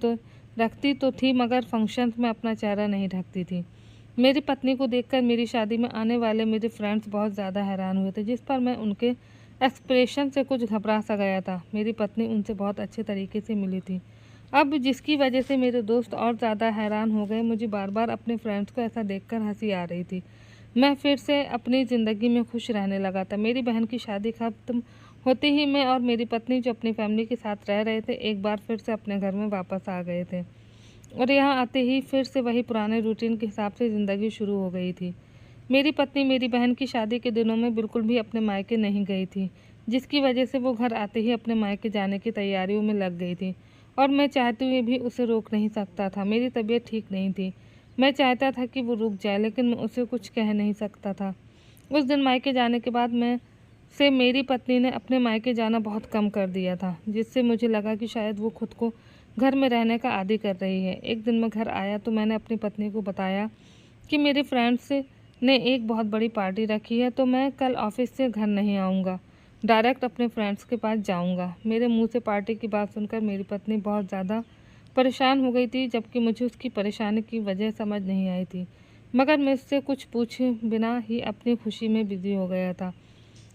[SPEAKER 1] तो थी, मगर फंक्शंस में अपना चेहरा नहीं ढकती थी। मेरी पत्नी को देखकर मेरी शादी में आने वाले मेरे फ्रेंड्स बहुत ज़्यादा हैरान हुए थे, जिस पर मैं उनके एक्सप्रेशन से कुछ घबरा सा गया था। मेरी पत्नी उनसे बहुत अच्छे तरीके से मिली थी, अब जिसकी वजह से मेरे दोस्त और ज़्यादा हैरान हो गए। मुझे बार बार अपने फ्रेंड्स को ऐसा देखकर हंसी आ रही थी। मैं फिर से अपनी ज़िंदगी में खुश रहने लगा था। मेरी बहन की शादी खत्म होते ही मैं और मेरी पत्नी, जो अपनी फैमिली के साथ रह रहे थे, एक बार फिर से अपने घर में वापस आ गए थे और यहाँ आते ही फिर से वही पुराने रूटीन के हिसाब से ज़िंदगी शुरू हो गई थी। मेरी पत्नी मेरी बहन की शादी के दिनों में बिल्कुल भी अपने मायके नहीं गई थी, जिसकी वजह से वो घर आते ही अपने मायके जाने की तैयारियों में लग गई थी और मैं चाहते हुए भी उसे रोक नहीं सकता था। मेरी तबीयत ठीक नहीं थी, मैं चाहता था कि वो रुक जाए, लेकिन मैं उसे कुछ कह नहीं सकता था। उस दिन मायके जाने के बाद मेरी पत्नी ने अपने मायके जाना बहुत कम कर दिया था, जिससे मुझे लगा कि शायद वो खुद को घर में रहने का आदी कर रही है। एक दिन मैं घर आया तो मैंने अपनी पत्नी को बताया कि मेरे फ्रेंड्स ने एक बहुत बड़ी पार्टी रखी है, तो मैं कल ऑफिस से घर नहीं आऊँगा, डायरेक्ट अपने फ्रेंड्स के पास जाऊँगा। मेरे मुंह से पार्टी की बात सुनकर मेरी पत्नी बहुत ज़्यादा परेशान हो गई थी, जबकि मुझे उसकी परेशानी की वजह समझ नहीं आई थी, मगर मैं उससे कुछ पूछे बिना ही अपनी खुशी में बिजी हो गया था।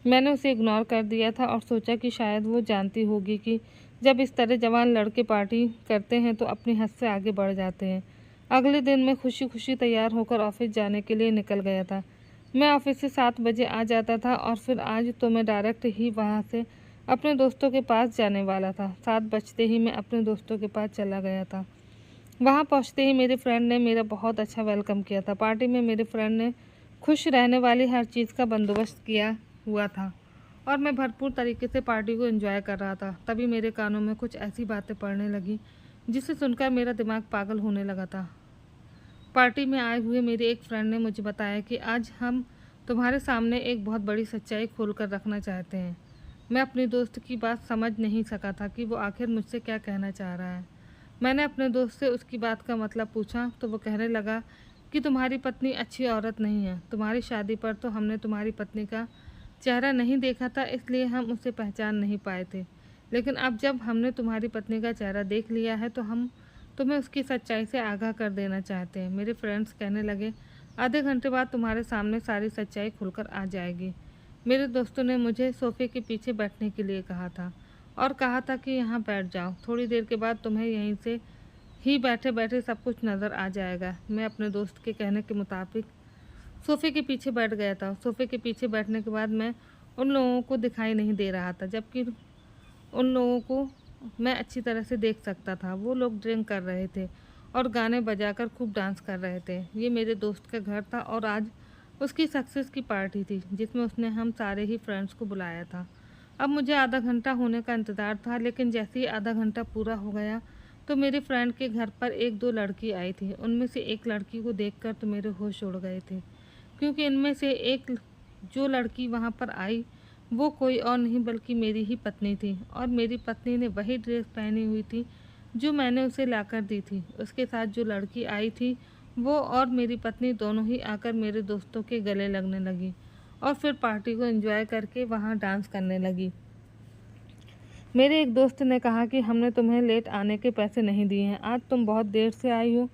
[SPEAKER 1] मैंने उसे इग्नोर कर दिया था और सोचा कि शायद वो जानती होगी कि जब इस तरह जवान लड़के पार्टी करते हैं तो अपनी हद से आगे बढ़ जाते हैं। अगले दिन मैं खुशी खुशी तैयार होकर ऑफिस जाने के लिए निकल गया था। मैं ऑफिस से 7 बजे आ जाता था और फिर आज तो मैं डायरेक्ट ही वहाँ से अपने दोस्तों के पास जाने वाला था। 7 बजते ही मैं अपने दोस्तों के पास चला गया था। वहाँ पहुँचते ही मेरे फ्रेंड ने मेरा बहुत अच्छा वेलकम किया था। पार्टी में मेरे फ्रेंड ने खुश रहने वाली हर चीज़ का बंदोबस्त किया हुआ था और मैं भरपूर तरीके से पार्टी को एंजॉय कर रहा था। तभी मेरे कानों में कुछ ऐसी बातें पड़ने लगी जिसे सुनकर मेरा दिमाग पागल होने लगा था। पार्टी में आए हुए मेरे एक फ्रेंड ने मुझे बताया कि आज हम तुम्हारे सामने एक बहुत बड़ी सच्चाई खोल कर रखना चाहते हैं। मैं अपने दोस्त की बात समझ नहीं सका था कि वो आखिर मुझसे क्या कहना चाह रहा है। मैंने अपने दोस्त से उसकी बात का मतलब पूछा तो वो कहने लगा कि तुम्हारी पत्नी अच्छी औरत नहीं है। तुम्हारी शादी पर तो हमने तुम्हारी पत्नी का चेहरा नहीं देखा था, इसलिए हम उसे पहचान नहीं पाए थे, लेकिन अब जब हमने तुम्हारी पत्नी का चेहरा देख लिया है तो हम तुम्हें उसकी सच्चाई से आगाह कर देना चाहते हैं। मेरे फ्रेंड्स कहने लगे, आधे घंटे बाद तुम्हारे सामने सारी सच्चाई खुलकर आ जाएगी। मेरे दोस्तों ने मुझे सोफे के पीछे बैठने के लिए कहा था और कहा था कि यहाँ बैठ जाओ, थोड़ी देर के बाद तुम्हें यहीं से ही बैठे बैठे सब कुछ नज़र आ जाएगा। मैं अपने दोस्त के कहने के मुताबिक सोफ़े के पीछे बैठ गया था। सोफ़े के पीछे बैठने के बाद मैं उन लोगों को दिखाई नहीं दे रहा था, जबकि उन लोगों को मैं अच्छी तरह से देख सकता था। वो लोग ड्रिंक कर रहे थे और गाने बजाकर खूब डांस कर रहे थे। ये मेरे दोस्त का घर था और आज उसकी सक्सेस की पार्टी थी, जिसमें उसने हम सारे ही फ्रेंड्स को बुलाया था। अब मुझे आधा घंटा होने का इंतज़ार था, लेकिन जैसे ही आधा घंटा पूरा हो गया तो मेरे फ्रेंड के घर पर 1-2 लड़की आई थी। उनमें से एक लड़की को देखकर तो मेरे होश उड़ गए थे, क्योंकि इनमें से एक जो लड़की वहाँ पर आई वो कोई और नहीं बल्कि मेरी ही पत्नी थी और मेरी पत्नी ने वही ड्रेस पहनी हुई थी जो मैंने उसे लाकर दी थी। उसके साथ जो लड़की आई थी वो और मेरी पत्नी दोनों ही आकर मेरे दोस्तों के गले लगने लगी और फिर पार्टी को एंजॉय करके वहाँ डांस करने लगी। मेरे एक दोस्त ने कहा कि हमने तुम्हें लेट आने के पैसे नहीं दिए हैं, आज तुम बहुत देर से आई हो।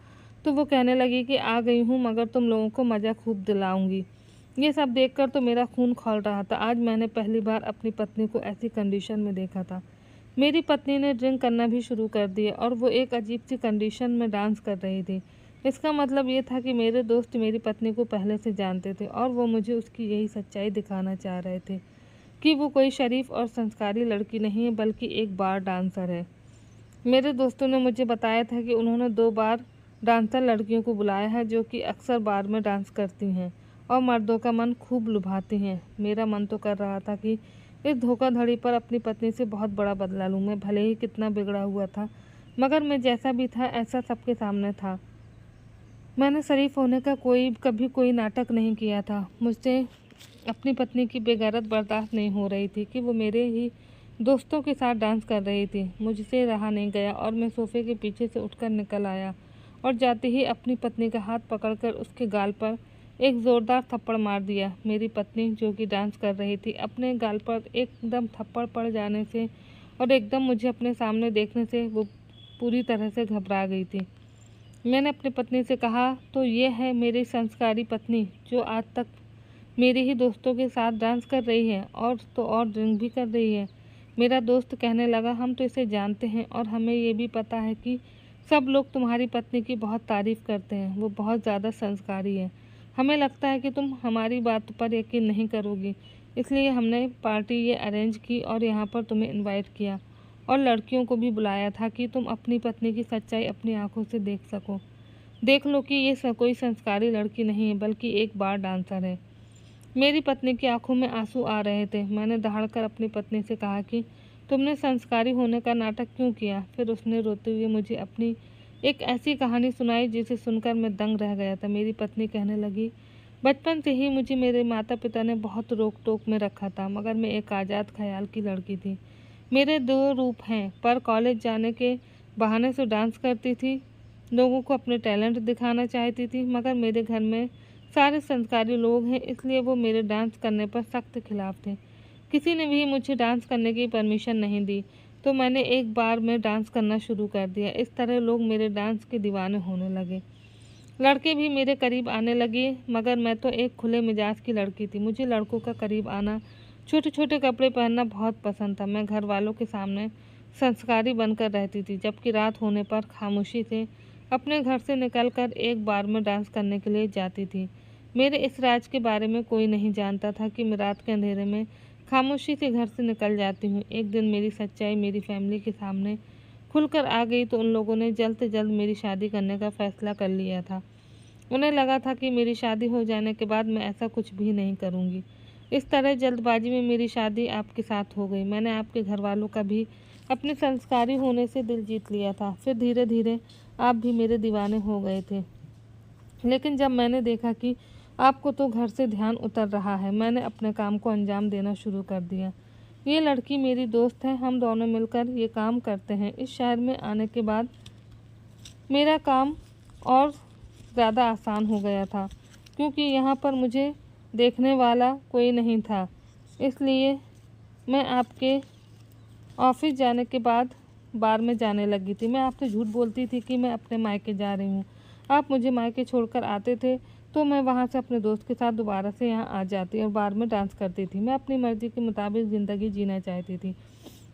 [SPEAKER 1] तो वो कहने लगी कि आ गई हूँ, मगर तुम लोगों को मज़ा खूब दिलाऊंगी। ये सब देखकर तो मेरा खून खौल रहा था। आज मैंने पहली बार अपनी पत्नी को ऐसी कंडीशन में देखा था। मेरी पत्नी ने ड्रिंक करना भी शुरू कर दिया और वो एक अजीब सी कंडीशन में डांस कर रही थी। इसका मतलब ये था कि मेरे दोस्त मेरी पत्नी को पहले से जानते थे और वो मुझे उसकी यही सच्चाई दिखाना चाह रहे थे कि वो कोई शरीफ और संस्कारी लड़की नहीं है, बल्कि एक बार डांसर है। मेरे दोस्तों ने मुझे बताया था कि उन्होंने 2 बार डांसर लड़कियों को बुलाया है, जो कि अक्सर बार में डांस करती हैं और मर्दों का मन खूब लुभाती हैं। मेरा मन तो कर रहा था कि इस धोखाधड़ी पर अपनी पत्नी से बहुत बड़ा बदला लूँ। मैं भले ही कितना बिगड़ा हुआ था, मगर मैं जैसा भी था ऐसा सबके सामने था। मैंने शरीफ होने का कभी कोई नाटक नहीं किया था। मुझसे अपनी पत्नी की बेगैरत बर्दाश्त नहीं हो रही थी कि वो मेरे ही दोस्तों के साथ डांस कर रही थी। मुझसे रहा नहीं गया और मैं सोफे के पीछे से उठकर निकल आया और जाते ही अपनी पत्नी का हाथ पकड़कर उसके गाल पर एक ज़ोरदार थप्पड़ मार दिया। मेरी पत्नी, जो कि डांस कर रही थी, अपने गाल पर एकदम थप्पड़ पड़ जाने से और एकदम मुझे अपने सामने देखने से वो पूरी तरह से घबरा गई थी। मैंने अपनी पत्नी से कहा, तो ये है मेरी संस्कारी पत्नी जो आज तक मेरे ही दोस्तों के साथ डांस कर रही है और तो और ड्रिंक भी कर रही है। मेरा दोस्त कहने लगा, हम तो इसे जानते हैं और हमें ये भी पता है कि सब लोग तुम्हारी पत्नी की बहुत तारीफ़ करते हैं। वो बहुत ज़्यादा संस्कारी है। हमें लगता है कि तुम हमारी बात पर यकीन नहीं करोगी, इसलिए हमने पार्टी ये अरेंज की और यहाँ पर तुम्हें इनवाइट किया और लड़कियों को भी बुलाया था कि तुम अपनी पत्नी की सच्चाई अपनी आंखों से देख सको। देख लो कि ये कोई संस्कारी लड़की नहीं है, बल्कि एक बार डांसर है। मेरी पत्नी की आंखों में आंसू आ रहे थे। मैंने दहाड़कर अपनी पत्नी से कहा कि तुमने संस्कारी होने का नाटक क्यों किया। फिर उसने रोते हुए मुझे अपनी एक ऐसी कहानी सुनाई जिसे सुनकर मैं दंग रह गया था। मेरी पत्नी कहने लगी, बचपन से ही मुझे मेरे माता पिता ने बहुत रोक टोक में रखा था, मगर मैं एक आज़ाद ख्याल की लड़की थी। मेरे 2 रूप हैं, पर कॉलेज जाने के बहाने से डांस करती थी, लोगों को अपने टैलेंट दिखाना चाहती थी, मगर मेरे घर में सारे संस्कारी लोग हैं, इसलिए वो मेरे डांस करने पर सख्त खिलाफ थे। किसी ने भी मुझे डांस करने की परमिशन नहीं दी, तो मैंने एक बार में डांस करना शुरू कर दिया। इस तरह लोग मेरे डांस के दीवाने होने लगे। लड़के भी मेरे करीब आने लगे, मगर मैं तो एक खुले मिजाज की लड़की थी। मुझे लड़कों का करीब आना, छोटे छोटे कपड़े पहनना बहुत पसंद था। मैं घर वालों के सामने संस्कारी बनकर रहती थी, जबकि रात होने पर खामोशी से अपने घर से निकलकर एक बार में डांस करने के लिए जाती थी। मेरे इस राज के बारे में कोई नहीं जानता था कि मैं रात के अंधेरे में खामोशी से घर से निकल जाती हूँ। एक दिन मेरी सच्चाई मेरी फैमिली के सामने खुलकर आ गई तो उन लोगों ने जल्द से जल्द मेरी शादी करने का फैसला कर लिया था। उन्हें लगा था कि मेरी शादी हो जाने के बाद मैं ऐसा कुछ भी नहीं करूँगी। इस तरह जल्दबाजी में मेरी शादी आपके साथ हो गई। मैंने आपके घर वालों का भी अपने संस्कारी होने से दिल जीत लिया था। फिर धीरे धीरे आप भी मेरे दीवाने हो गए थे। लेकिन जब मैंने देखा कि आपको तो घर से ध्यान उतर रहा है, मैंने अपने काम को अंजाम देना शुरू कर दिया। ये लड़की मेरी दोस्त है, हम दोनों मिलकर ये काम करते हैं। इस शहर में आने के बाद मेरा काम और ज़्यादा आसान हो गया था, क्योंकि यहाँ पर मुझे देखने वाला कोई नहीं था। इसलिए मैं आपके ऑफिस जाने के बाद बार में जाने लगी थी। मैं आपसे झूठ बोलती थी कि मैं अपने मायके जा रही हूँ। आप मुझे मायके छोड़कर आते थे तो मैं वहाँ से अपने दोस्त के साथ दोबारा से यहाँ आ जाती और बार में डांस करती थी। मैं अपनी मर्ज़ी के मुताबिक ज़िंदगी जीना चाहती थी,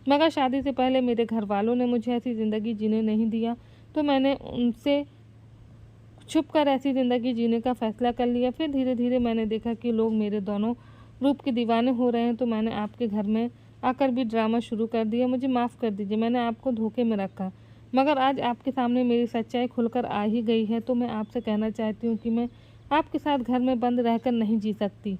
[SPEAKER 1] मगर शादी से पहले मेरे घर वालों ने मुझे ऐसी ज़िंदगी जीने नहीं दिया, तो मैंने उनसे छुपकर ऐसी ज़िंदगी जीने का फ़ैसला कर लिया। फिर धीरे धीरे मैंने देखा कि लोग मेरे दोनों रूप के दीवाने हो रहे हैं, तो मैंने आपके घर में आकर भी ड्रामा शुरू कर दिया। मुझे माफ़ कर दीजिए, मैंने आपको धोखे में रखा, मगर आज आपके सामने मेरी सच्चाई खुलकर आ ही गई है, तो मैं आपसे कहना चाहती हूँ कि मैं आपके साथ घर में बंद रहकर नहीं जी सकती।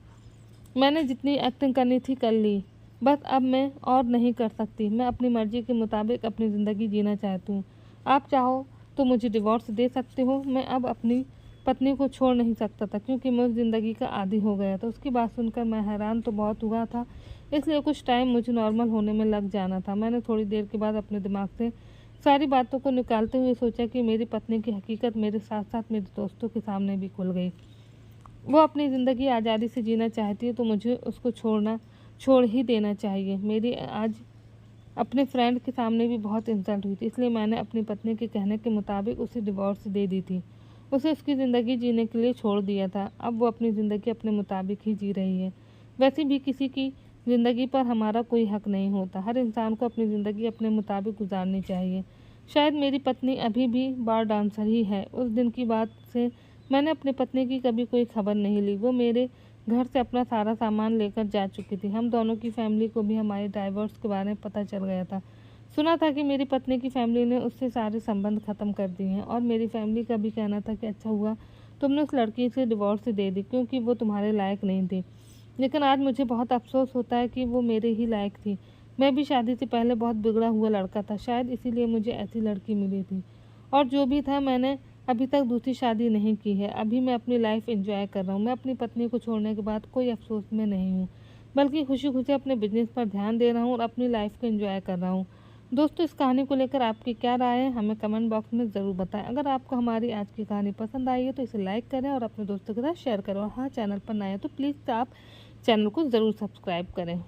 [SPEAKER 1] मैंने जितनी एक्टिंग करनी थी कर ली, बस अब मैं और नहीं कर सकती। मैं अपनी मर्ज़ी के मुताबिक अपनी ज़िंदगी जीना चाहती हूँ। आप चाहो तो मुझे डिवोर्स दे सकते हो। मैं अब अपनी पत्नी को छोड़ नहीं सकता था, क्योंकि मैं उस ज़िंदगी का आदी हो गया था। उसकी बात सुनकर मैं हैरान तो बहुत हुआ था, इसलिए कुछ टाइम मुझे नॉर्मल होने में लग जाना था। मैंने थोड़ी देर के बाद अपने दिमाग से सारी बातों को निकालते हुए सोचा कि मेरी पत्नी की हकीकत मेरे साथ साथ मेरे दोस्तों के सामने भी खुल गई। वो अपनी ज़िंदगी आज़ादी से जीना चाहती है, तो मुझे उसको छोड़ ही देना चाहिए। मेरी आज अपने फ्रेंड के सामने भी बहुत इंसल्ट हुई थी, इसलिए मैंने अपनी पत्नी के कहने के मुताबिक उसे डिवोर्स दे दी थी। उसे उसकी ज़िंदगी जीने के लिए छोड़ दिया था। अब वो अपनी ज़िंदगी अपने मुताबिक ही जी रही है। वैसे भी किसी की ज़िंदगी पर हमारा कोई हक नहीं होता। हर इंसान को अपनी ज़िंदगी अपने मुताबिक गुजारनी चाहिए। शायद मेरी पत्नी अभी भी बार डांसर ही है। उस दिन की बात से मैंने अपनी पत्नी की कभी कोई खबर नहीं ली। वो मेरे घर से अपना सारा सामान लेकर जा चुकी थी। हम दोनों की फैमिली को भी हमारे डाइवोर्स के बारे में पता चल गया था। सुना था कि मेरी पत्नी की फैमिली ने उससे सारे संबंध ख़त्म कर दिए हैं, और मेरी फैमिली का भी कहना था कि अच्छा हुआ तुमने उस लड़की से डिवोर्स दे दी, क्योंकि वो तुम्हारे लायक नहीं थी। लेकिन आज मुझे बहुत अफ़सोस होता है कि वो मेरे ही लायक थी। मैं भी शादी से पहले बहुत बिगड़ा हुआ लड़का था, शायद इसीलिए मुझे ऐसी लड़की मिली थी। और जो भी था, मैंने अभी तक दूसरी शादी नहीं की है। अभी मैं अपनी लाइफ एंजॉय कर रहा हूँ। मैं अपनी पत्नी को छोड़ने के बाद कोई अफ़सोस में नहीं हूँ, बल्कि खुशी-खुशी अपने बिज़नेस पर ध्यान दे रहा हूँ और अपनी लाइफ को एंजॉय कर रहा हूँ। दोस्तों, इस कहानी को लेकर आपकी क्या राय है, हमें कमेंट बॉक्स में ज़रूर बताएं। अगर आपको हमारी आज की कहानी पसंद आई है तो इसे लाइक करें और अपने दोस्तों के साथ शेयर करें। और हाँ, चैनल पर नए हैं तो प्लीज़ आप चैनल को ज़रूर सब्सक्राइब करें।